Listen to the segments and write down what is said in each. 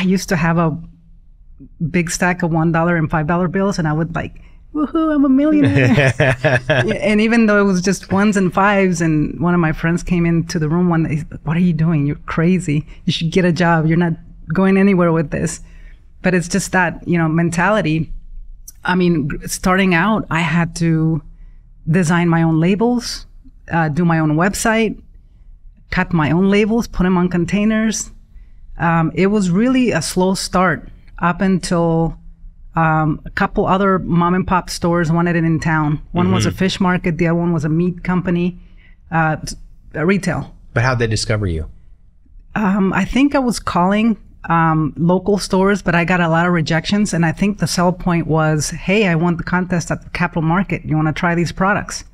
used to have a big stack of $1 and $5 bills, and I would like, woohoo, I'm a millionaire. And even though it was just ones and fives, and one of my friends came into the room one day, he's like, what are you doing? You're crazy. You should get a job. You're not going anywhere with this. But it's just that, you know, mentality. I mean, starting out, I had to design my own labels, do my own website, cut my own labels, put them on containers. It was really a slow start up until a couple other mom and pop stores wanted it in town. One was a fish market. The other one was a meat company, retail. But how'd they discover you? I think I was calling local stores, but I got a lot of rejections. And I think the sell point was, hey, I won the contest at the Capital Market. You want to try these products?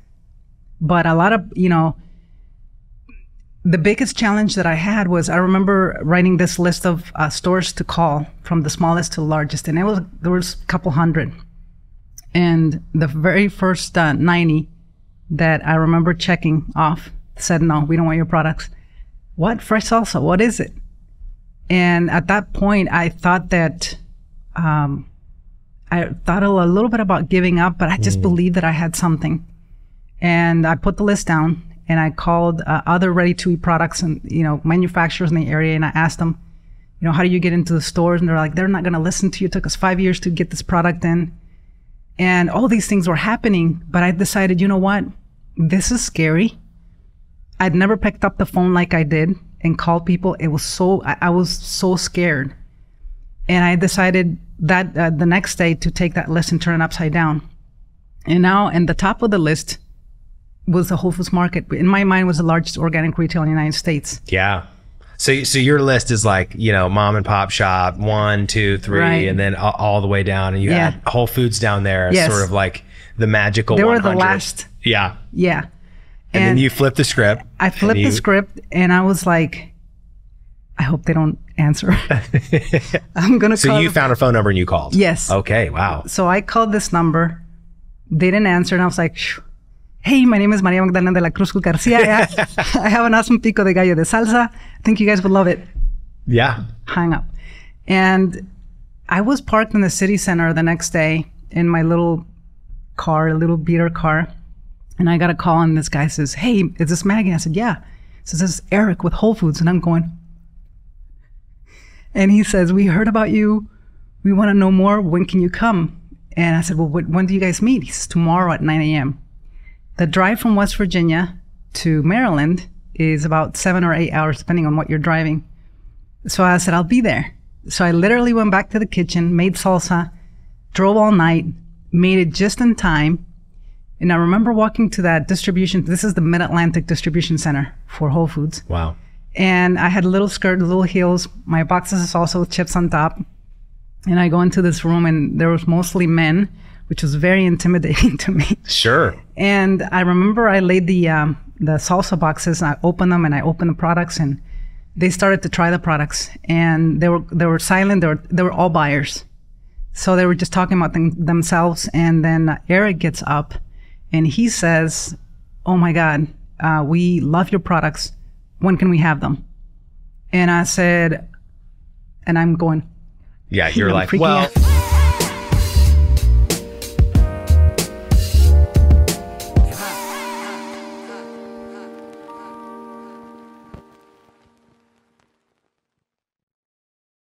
But a lot of, you know, the biggest challenge that I had was, I remember writing this list of stores to call from the smallest to the largest, and there was a couple hundred. And the very first 90 that I remember checking off said, no, we don't want your products. What? Fresh salsa? What is it? And at that point, I thought that, I thought a little bit about giving up, but I just believed that I had something. And I put the list down. And I called other ready-to-eat products and, you know, manufacturers in the area, and I asked them, you know, how do you get into the stores? And they're like, they're not going to listen to you. It took us 5 years to get this product in. And all these things were happening, but I decided, you know what? This is scary. I'd never picked up the phone like I did and called people. It was so, I was so scared. And I decided that the next day to take that list and turn it upside down. And now, in the top of the list was the Whole Foods Market. In my mind, was the largest organic retail in the United States. Yeah. So your list is like, you know, mom and pop shop, 1, 2, 3, right. And then all the way down. And you had Whole Foods down there as sort of like the magical 100. They were the last. Yeah. Yeah. And then you flipped the script. I flipped the script, and I was like, I hope they don't answer. I'm going to So you found a phone number and you called? Yes. Okay. Wow. So I called this number. They didn't answer, and I was like, shh. Hey, my name is Maria Magdalena de la Cruz Garcia. I have an awesome pico de gallo de salsa. I think you guys would love it. Yeah. Hang up. And I was parked in the city center the next day in my little car, a little beater car. And I got a call, and this guy says, hey, is this Maggie? I said, yeah. So this is Eric with Whole Foods. And I'm going. And he says, we heard about you. We want to know more. When can you come? And I said, well, when do you guys meet? He says, tomorrow at 9 a.m. The drive from West Virginia to Maryland is about 7 or 8 hours, depending on what you're driving. So I said, I'll be there. So I literally went back to the kitchen, made salsa, drove all night, made it just in time. And I remember walking to that distribution. This is the Mid-Atlantic Distribution Center for Whole Foods. Wow. And I had a little skirt, little heels, my boxes of salsa with chips on top. And I go into this room, and there was mostly men, which was very intimidating to me. Sure. And I remember I laid the salsa boxes, and I opened them, and I opened the products, and they started to try the products, and they were silent. They were all buyers, so they were just talking about themselves. And then Eric gets up, and he says, "Oh my God, we love your products. When can we have them?" And I said, and I'm going. Yeah, you're like, well.